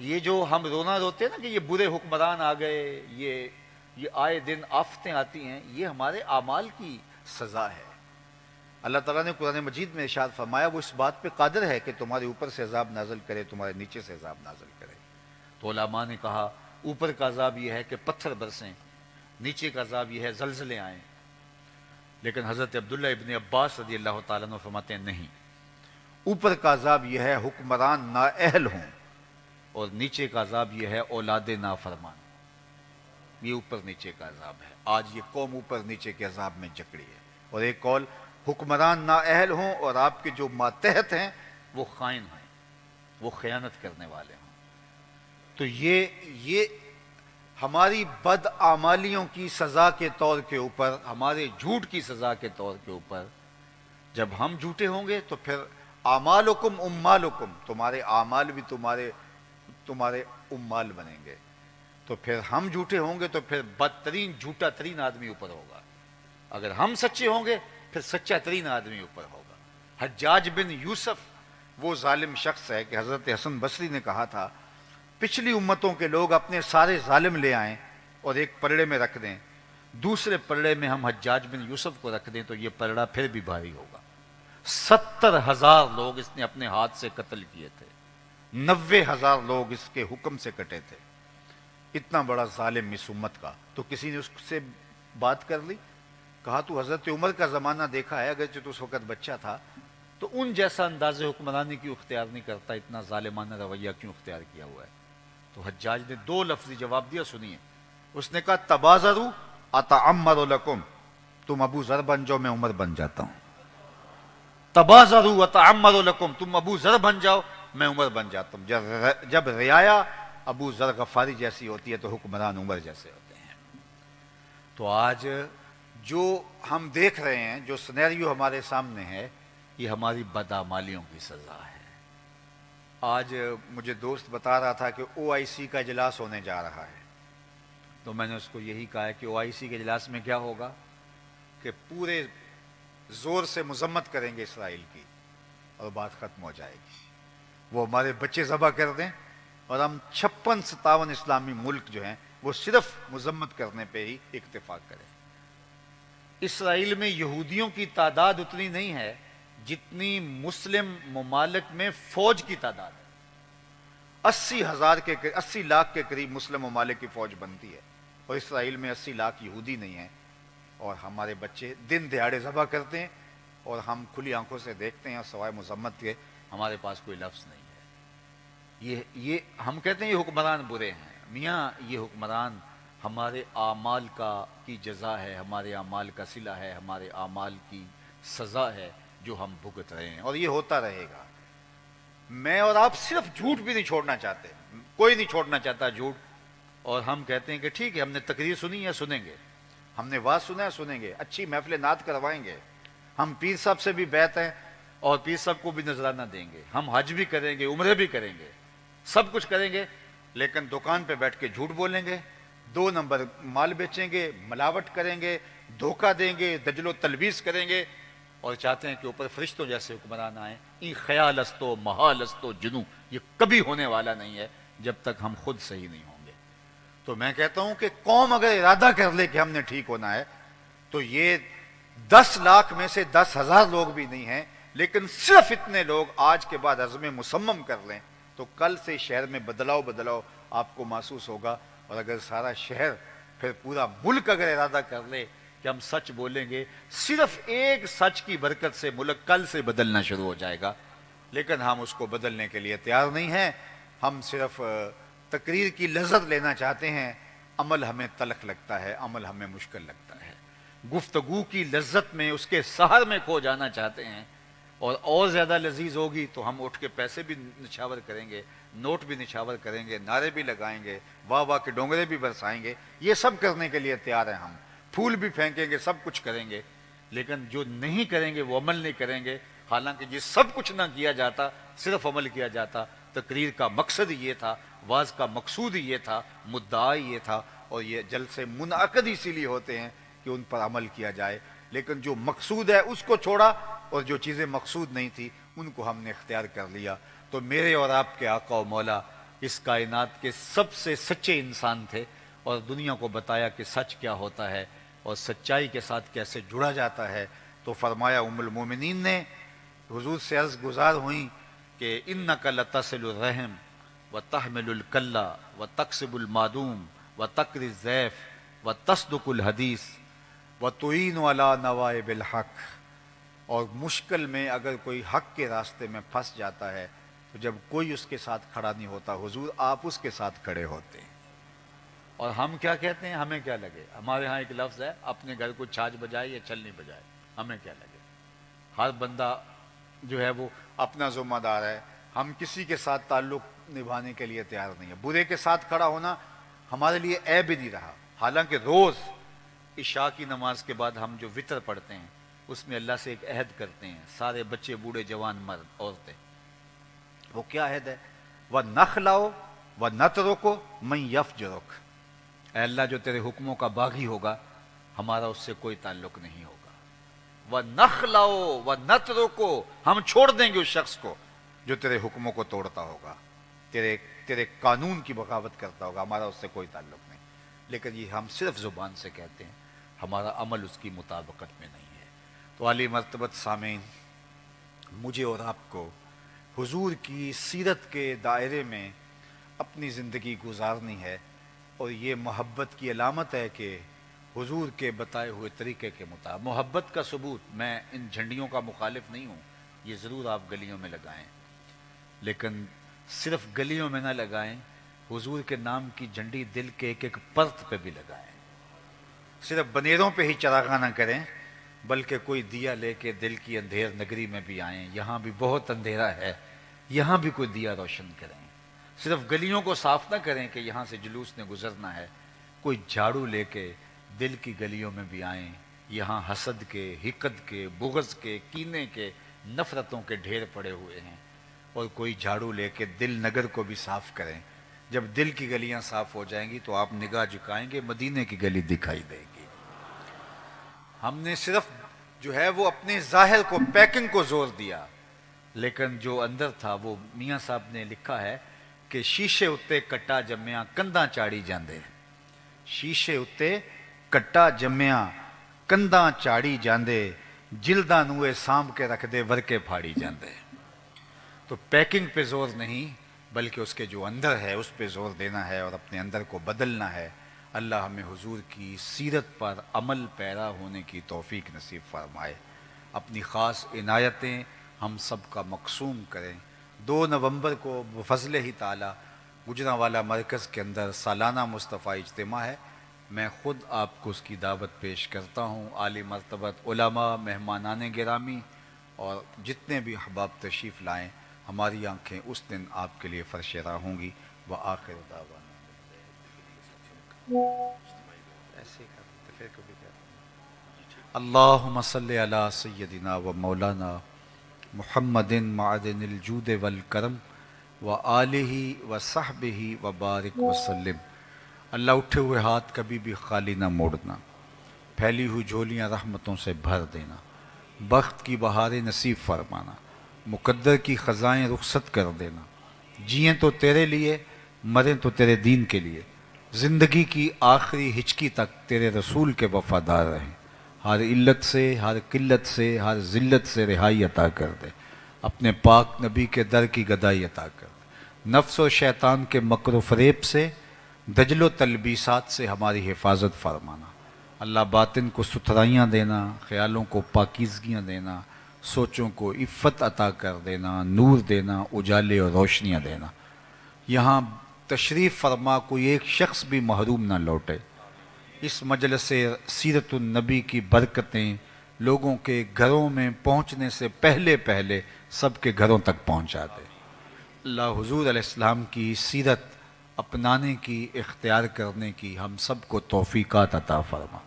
یہ جو ہم رونا روتے ہیں نا کہ یہ برے حکمران آ گئے، یہ آئے دن آفتیں آتی ہیں، یہ ہمارے اعمال کی سزا ہے۔ اللہ تعالیٰ نے قرآن مجید میں ارشاد فرمایا وہ اس بات پہ قادر ہے کہ تمہارے اوپر سے عذاب نازل کرے، تمہارے نیچے سے عذاب نازل کرے۔ تو علماء نے کہا اوپر کا عذاب یہ ہے کہ پتھر برسیں، نیچے کا عذاب یہ ہے زلزلے آئیں۔ لیکن حضرت عبداللہ ابن عباس رضی اللہ تعالیٰ عنہ فرماتے ہیں نہیں، اوپر کا عذاب یہ ہے حکمران نااہل ہوں، اور نیچے کا عذاب یہ ہے اولاد نافرمان۔ یہ اوپر نیچے کا عذاب ہے۔ آج یہ قوم اوپر نیچے کے عذاب میں جکڑی ہے۔ اور ایک قول حکمران نااہل ہوں اور آپ کے جو ماتحت ہیں وہ خائن ہیں، وہ خیانت کرنے والے ہوں۔ تو یہ ہماری بدعمالیوں کی سزا کے طور کے اوپر، ہمارے جھوٹ کی سزا کے طور کے اوپر، جب ہم جھوٹے ہوں گے تو پھر اعمالکم امالکم، تمہارے اعمال بھی تمہارے امال بنیں گے۔ تو پھر ہم جھوٹے ہوں گے تو پھر بدترین جھوٹا ترین آدمی اوپر ہوگا۔ اگر ہم سچے ہوں گے پھر سچا ترین آدمی اوپر ہوگا۔ حجاج بن یوسف وہ ظالم شخص ہے کہ حضرت حسن بصری نے کہا تھا پچھلی امتوں کے لوگ اپنے سارے ظالم لے آئیں اور ایک پلڑے میں رکھ دیں، دوسرے پلڑے میں ہم حجاج بن یوسف کو رکھ دیں تو یہ پلڑا پھر بھی بھاری ہوگا۔ 70,000 لوگ اس نے اپنے ہاتھ سے قتل کیے تھے، 90,000 لوگ اس کے حکم سے کٹے تھے۔ اتنا بڑا ظالم اس امت کا، تو کسی نے اس سے بات کر لی، کہا تو حضرت عمر کا زمانہ دیکھا ہے، اگرچہ تو اس وقت بچہ تھا، تو ان جیسا انداز حکمرانی کیوں اختیار نہیں کرتا، اتنا ظالمانہ رویہ کیوں اختیار کیا ہوا ہے؟ تو حجاج نے 2 لفظی جواب دیا، سنیے۔ اس نے کہا تبازروا اتعمر لکم، تم ابو ذر بن جاؤ میں عمر بن جاتا ہوں۔ تبازروا اتعمر لکم، تم ابو ذر بن جاؤ میں عمر بن جاتا ہوں۔ جب رعایا ابو ذر غفاری جیسی ہوتی ہے تو حکمران عمر جیسے ہوتے ہیں۔ تو آج جو ہم دیکھ رہے ہیں، جو سینیریو ہمارے سامنے ہے، یہ ہماری بدعمالیوں کی سزا ہے۔ آج مجھے دوست بتا رہا تھا کہ OIC کا اجلاس ہونے جا رہا ہے، تو میں نے اس کو یہی کہا ہے کہ OIC کے اجلاس میں کیا ہوگا کہ پورے زور سے مذمت کریں گے اسرائیل کی اور بات ختم ہو جائے گی۔ وہ ہمارے بچے ذبح کر دیں اور ہم 56-57 اسلامی ملک جو ہیں وہ صرف مذمت کرنے پہ ہی اتفاق کریں۔ اسرائیل میں یہودیوں کی تعداد اتنی نہیں ہے جتنی مسلم ممالک میں فوج کی تعداد ہے۔ 80 لاکھ کے قریب مسلم ممالک کی فوج بنتی ہے، اور اسرائیل میں 80 لاکھ یہودی نہیں ہیں، اور ہمارے بچے دن دہاڑے ذبح کرتے ہیں اور ہم کھلی آنکھوں سے دیکھتے ہیں، اور سوائے مذمت کے ہمارے پاس کوئی لفظ نہیں ہے۔ یہ ہم کہتے ہیں یہ حکمران برے ہیں، میاں یہ حکمران ہمارے اعمال کی جزا ہے، ہمارے اعمال کا صلہ ہے، ہمارے اعمال کی سزا ہے جو ہم بھگت رہے ہیں، اور یہ ہوتا رہے گا۔ میں اور آپ صرف جھوٹ بھی نہیں چھوڑنا چاہتے، کوئی نہیں چھوڑنا چاہتا جھوٹ، اور ہم کہتے ہیں کہ ٹھیک ہے ہم نے تقریر سنی ہے سنیں گے، ہم نے واز سنا ہے سنیں گے، اچھی محفل نعت کروائیں گے، ہم پیر صاحب سے بھی بیعت ہیں اور پیر صاحب کو بھی نذرانہ دیں گے، ہم حج بھی کریں گے، عمرے بھی کریں گے، سب کچھ کریں گے، لیکن دکان پہ بیٹھ کے جھوٹ بولیں گے، 2 نمبر مال بیچیں گے، ملاوٹ کریں گے، دھوکہ دیں گے، دجل و تلبیس کریں گے، اور چاہتے ہیں کہ اوپر فرشتوں جیسے حکمران آئیں۔ این خیال استو محال استو جنو، یہ کبھی ہونے والا نہیں ہے جب تک ہم خود صحیح نہیں ہوں گے۔ تو میں کہتا ہوں کہ قوم اگر ارادہ کر لے کہ ہم نے ٹھیک ہونا ہے تو یہ 10 لاکھ میں سے 10,000 لوگ بھی نہیں ہیں، لیکن صرف اتنے لوگ آج کے بعد عزم مصمم کر لیں تو کل سے شہر میں بدلاؤ آپ کو محسوس ہوگا۔ اور اگر سارا شہر پھر پورا ملک اگر ارادہ کر لے کہ ہم سچ بولیں گے، صرف ایک سچ کی برکت سے ملک کل سے بدلنا شروع ہو جائے گا، لیکن ہم اس کو بدلنے کے لیے تیار نہیں ہیں۔ ہم صرف تقریر کی لذت لینا چاہتے ہیں، عمل ہمیں تلخ لگتا ہے، عمل ہمیں مشکل لگتا ہے۔ گفتگو کی لذت میں اس کے سحر میں کھو جانا چاہتے ہیں، اور زیادہ لذیذ ہوگی تو ہم اٹھ کے پیسے بھی نچھاور کریں گے، نوٹ بھی نچھاور کریں گے، نعرے بھی لگائیں گے، واہ واہ کے ڈونگرے بھی برسائیں گے، یہ سب کرنے کے لیے تیار ہیں ہم، پھول بھی پھینکیں گے، سب کچھ کریں گے، لیکن جو نہیں کریں گے وہ عمل نہیں کریں گے۔ حالانکہ یہ سب کچھ نہ کیا جاتا، صرف عمل کیا جاتا۔ تقریر کا مقصد یہ تھا، واز کا مقصود یہ تھا، مدعا یہ تھا، اور یہ جلسے منعقد اسی لیے ہوتے ہیں کہ ان پر عمل کیا جائے، لیکن جو مقصود ہے اس کو چھوڑا، اور جو چیزیں مقصود نہیں تھی ان کو ہم نے اختیار کر لیا۔ تو میرے اور آپ کے آقا و مولا اس کائنات کے سب سے سچے انسان تھے اور دنیا کو بتایا کہ سچ کیا ہوتا ہے اور سچائی کے ساتھ کیسے جڑا جاتا ہے. تو فرمایا ام المومنین نے حضور سے عرض گزار ہوئیں کہ انک لتصل الرحم وتحمل الکلہ وتکسب المعدوم وتقری الضیف وتصدق الحدیث وتعین علی نوائب الحق. اور مشکل میں اگر کوئی حق کے راستے میں پھنس جاتا ہے تو جب کوئی اس کے ساتھ کھڑا نہیں ہوتا حضور آپ اس کے ساتھ کھڑے ہوتے ہیں. اور ہم کیا کہتے ہیں؟ ہمیں کیا لگے؟ ہمارے ہاں ایک لفظ ہے اپنے گھر کو چھاج بجائے یا چھلنی بجائے، ہمیں کیا لگے؟ ہر بندہ جو ہے وہ اپنا ذمہ دار ہے. ہم کسی کے ساتھ تعلق نبھانے کے لیے تیار نہیں ہے. برے کے ساتھ کھڑا ہونا ہمارے لیے عیب ہی نہیں رہا. حالانکہ روز عشاء کی نماز کے بعد ہم جو وطر پڑھتے ہیں اس میں اللہ سے ایک عہد کرتے ہیں، سارے بچے بوڑھے جوان مرد عورتیں. وہ کیا عہد ہے؟ وَنَخْلَعُ وَنَتْرُكُ مَن يَفْجُرُكَ. اے اللہ جو تیرے حکموں کا باغی ہوگا ہمارا اس سے کوئی تعلق نہیں ہوگا. وَنَخْلَعُ وَنَتْرُكُ. ہم چھوڑ دیں گے اس شخص کو جو تیرے حکموں کو توڑتا ہوگا، تیرے قانون کی بغاوت کرتا ہوگا، ہمارا اس سے کوئی تعلق نہیں. لیکن یہ ہم صرف زبان سے کہتے ہیں، ہمارا عمل اس کی مطابقت میں نہیں ہے. تو عالی مرتبت سامعین، مجھے اور آپ کو حضور کی سیرت کے دائرے میں اپنی زندگی گزارنی ہے. اور یہ محبت کی علامت ہے کہ حضور کے بتائے ہوئے طریقے کے مطابق محبت کا ثبوت. میں ان جھنڈیوں کا مخالف نہیں ہوں، یہ ضرور آپ گلیوں میں لگائیں، لیکن صرف گلیوں میں نہ لگائیں، حضور کے نام کی جھنڈی دل کے ایک ایک پرت پہ بھی لگائیں. صرف بنیروں پہ ہی چراغاں نہ کریں بلکہ کوئی دیا لے کے دل کی اندھیر نگری میں بھی آئیں. یہاں بھی بہت اندھیرا ہے، یہاں بھی کوئی دیا روشن کریں. صرف گلیوں کو صاف نہ کریں کہ یہاں سے جلوس نے گزرنا ہے، کوئی جھاڑو لے کے دل کی گلیوں میں بھی آئیں. یہاں حسد کے، حقد کے، بغض کے، کینے کے، نفرتوں کے ڈھیر پڑے ہوئے ہیں، اور کوئی جھاڑو لے کے دل نگر کو بھی صاف کریں. جب دل کی گلیاں صاف ہو جائیں گی تو آپ نگاہ جھکائیں گے، مدینے کی گلی دکھائی دے گی. ہم نے صرف جو ہے وہ اپنے ظاہر کو، پیکنگ کو زور دیا، لیکن جو اندر تھا وہ میاں صاحب نے لکھا ہے کہ شیشے اتے کٹا جمیا کنداں چاڑی جاندے. شیشے اتے کٹا جمیا کنداں چاڑی جاندے، جلداں نوے سانب کے رکھ دے ورکے پھاڑی جاندے. تو پیکنگ پہ زور نہیں بلکہ اس کے جو اندر ہے اس پہ زور دینا ہے اور اپنے اندر کو بدلنا ہے. اللہ ہمیں حضور کی سیرت پر عمل پیرا ہونے کی توفیق نصیب فرمائے. اپنی خاص عنایتیں ہم سب کا مقسوم کریں. 2 نومبر کو بفضل ہی تعالی گجرانوالہ مرکز کے اندر سالانہ مصطفیٰ اجتماع ہے. میں خود آپ کو اس کی دعوت پیش کرتا ہوں. عالی مرتبت علماء، مہمانان گرامی اور جتنے بھی احباب تشریف لائیں، ہماری آنکھیں اس دن آپ کے لیے فرش راہ ہوں گی. وآخر دعوانا اللہم صلی علی سیدنا و مولانا محمد معدن الجود والکرم وآلہ وصحبہ وبارک وسلم. اللہ اٹھے ہوئے ہاتھ کبھی بھی خالی نہ موڑنا، پھیلی ہوئی جھولیاں رحمتوں سے بھر دینا، بخت کی بہاریں نصیب فرمانا، مقدر کی خزائیں رخصت کر دینا. جئیں تو تیرے لیے، مریں تو تیرے دین کے لیے، زندگی کی آخری ہچکی تک تیرے رسول کے وفادار رہیں. ہر علت سے، ہر قلت سے، ہر ذلت سے رہائی عطا کر دے. اپنے پاک نبی کے در کی گدائی عطا کر دے. نفس و شیطان کے مکر و فریب سے، دجل و تلبیسات سے ہماری حفاظت فرمانا. اللہ باطن کو ستھرائیاں دینا، خیالوں کو پاکیزگیاں دینا، سوچوں کو عفت عطا کر دینا، نور دینا، اجالے اور روشنیاں دینا. یہاں تشریف فرما کوئی ایک شخص بھی محروم نہ لوٹے. اس مجلس سیرت النبی کی برکتیں لوگوں کے گھروں میں پہنچنے سے پہلے پہلے سب کے گھروں تک پہنچا دے. اللہ حضور علیہ السلام کی سیرت اپنانے کی، اختیار کرنے کی ہم سب کو توفیقات عطا فرما.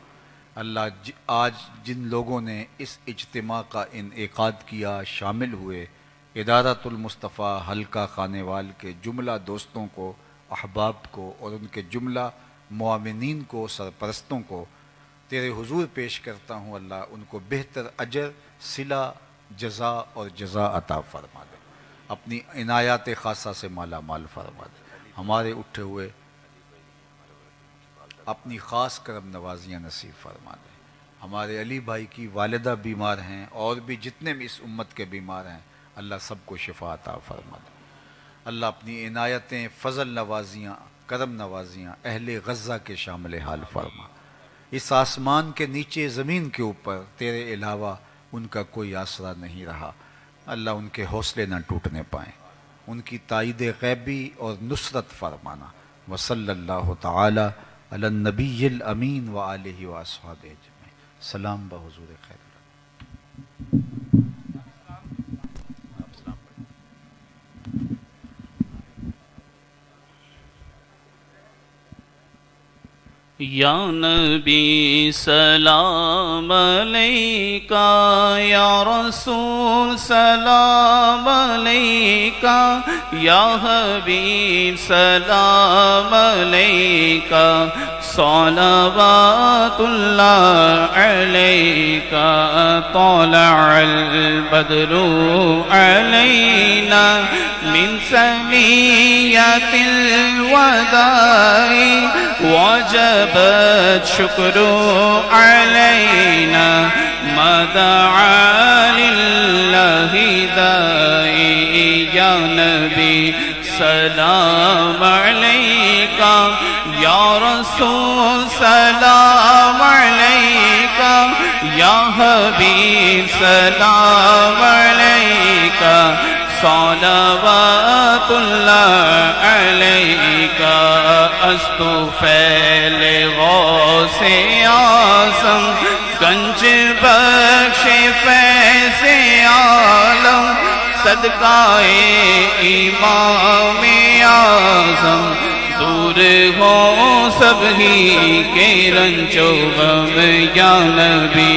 اللہ آج جن لوگوں نے اس اجتماع کا انعقاد کیا، شامل ہوئے، ادارۃ المصطفیٰ حلقہ خانیوال کے جملہ دوستوں کو، احباب کو اور ان کے جملہ معاونین کو، سرپرستوں کو تیرے حضور پیش کرتا ہوں. اللہ ان کو بہتر اجر، صلہ، جزا اور جزا عطا فرما دے. اپنی عنایات خاصہ سے مالا مال فرما دے. ہمارے اٹھے ہوئے اپنی خاص کرم نوازیاں نصیب فرما دیں۔ ہمارے علی بھائی کی والدہ بیمار ہیں، اور بھی جتنے بھی اس امت کے بیمار ہیں، اللہ سب کو شفا عطا فرما دے۔ اللہ اپنی عنایتیں، فضل نوازیاں، کرم نوازیاں اہل غزہ کے شامل حال فرما۔ اس آسمان کے نیچے، زمین کے اوپر تیرے علاوہ ان کا کوئی آسرا نہیں رہا۔ اللہ ان کے حوصلے نہ ٹوٹنے پائیں، ان کی تائید غیبی اور نصرت فرمانا۔ وصلی اللہ تعالی علی النبی الامین وآلہ واصحابہ اجمعین۔ سلام بحضور خیر۔ یا نبی سلام علیکہ، یا رسول سلام علیکہ، یا حبیب سلام علیکہ، صلوات اللہ علیکہ، طلع البدر علینا من ثنیۃ الوداع وجبت شکر علینا ما دعا للہ داعی۔ یا نبی سلام علیکہ، یا رسول سلام علیکہ، یا حبیب سلام علیکہ، صلوات اللہ علیکہ۔ استفیل غوث اعظم، گنج بخش فیض عالم، صدقہ امام اعظم، دور ہو سب ہی کے رنج و غم۔ یا نبی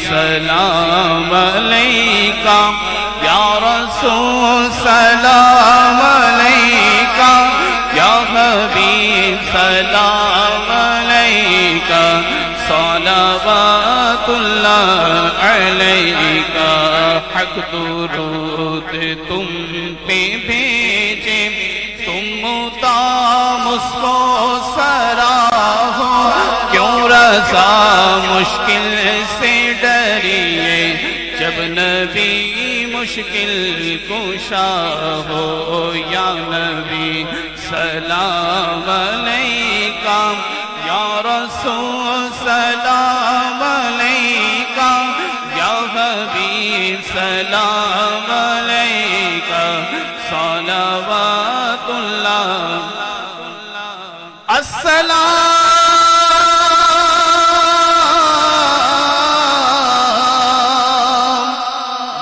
سلام علیکہ، یا رسول سلام علیکہ، یا حبیب سلام علیکہ، صلوات اللہ علیکہ۔ حق درود تم پہ بھیجے، تم مسکو سرا ہو، کیوں رضا مشکل سے ڈریے، جب نبی مشکل کشا ہو۔ یا نبی سلام علیکہ، یا رسول سلام علیکہ، یا حبیب سلام علیکہ، صلوات اللہ۔ السلام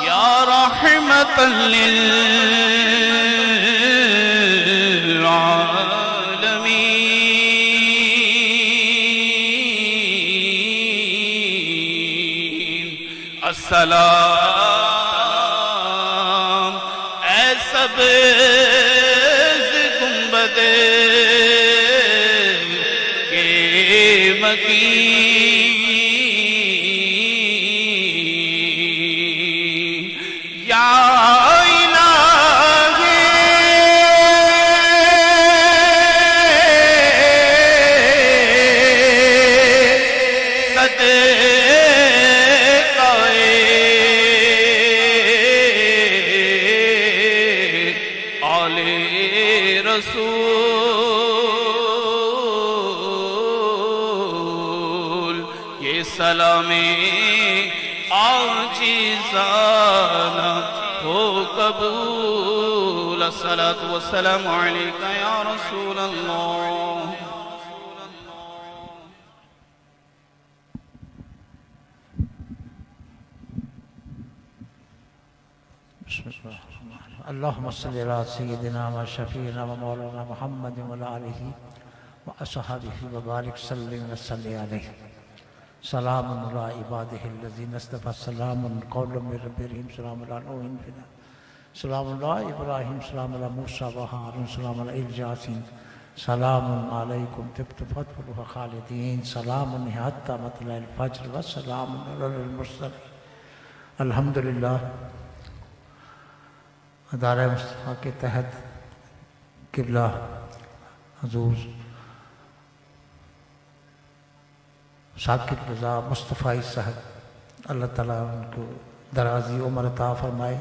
یا رحمت للعالمین۔ السلام اے سبز گنبد کے مکین، یا الہی صدقہ رسول، یہ سلام عاجزانہ ہو قبول۔ الصلاۃ والسلام علیکہ یا رسول اللہ۔ اللہم صلی علی سیدنا و شفیعنا و مولانا محمد و آلہ و اصحابہ وبارک سلم و صلی علیہ۔ سلام علی عبادہ الذین اصطفی، سلام قول من رب رحیم، سلام علی نوح فی الارض، سلام علی ابراہیم، سلام علی موسیٰ و ہارون، سلام علی الیاسین، سلام علیکم طبتم فادخلوها خالدین، سلام حتی مطلع الفجر و سلام علی المرسلین۔ الحمدللہ ادارہ مصطفیٰ کے تحت قبلہ حضور ثاقب رضا مصطفی صاحب، اللہ تعالیٰ ان کو درازی عمر عطا فرمائے،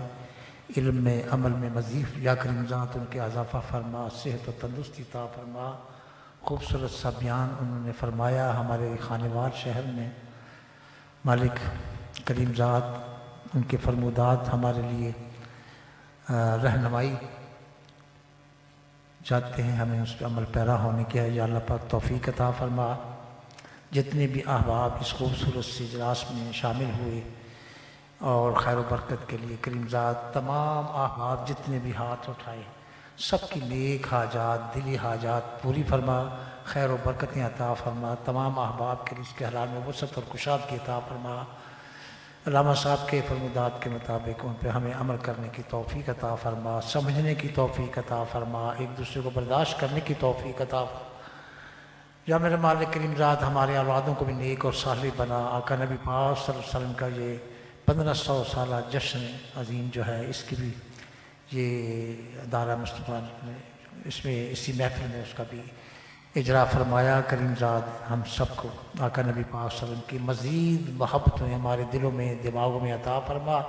علم میں عمل میں مزید یا کریم ذات ان کے اضافہ فرما، صحت و تندرستی عطا فرما۔ خوبصورت سا بیان انہوں نے فرمایا ہمارے خانوار شہر میں، مالک کریم ذات ان کے فرمودات ہمارے لیے رہنمائی چاہتے ہیں، ہمیں اس پہ عمل پیرا ہونے کی ہے، یا اللہ پاک توفیق عطا فرما۔ جتنے بھی احباب اس خوبصورت سے اجلاس میں شامل ہوئے اور خیر و برکت کے لیے کریم ذات تمام احباب جتنے بھی ہاتھ اٹھائے سب کی نیک حاجات دلی حاجات پوری فرما، خیر و برکتیں عطا فرما، تمام احباب کے رزق حلال میں وسعت اور کشادگی عطا فرما۔ علامہ صاحب کے فرمودات کے مطابق ان پہ ہمیں عمل کرنے کی توفیق عطا فرما، سمجھنے کی توفیق عطا فرما، ایک دوسرے کو برداشت کرنے کی توفیق عطا فرما۔ یا میرے مالک کریم ذات ہمارے اولادوں کو بھی نیک اور صالح بنا۔ آقا نبی پاک صلی اللہ علیہ وسلم کا یہ 1500 سالہ جشن عظیم جو ہے، اس کی بھی یہ ادارہ مصطفیٰ نے اس میں اسی محفل میں اس کا بھی اجرا فرمایا۔ کریم ذات ہم سب کو آقا نبی پاک صلی اللہ علیہ وسلم کی مزید محبتیں ہمارے دلوں میں دماغوں میں عطا فرما۔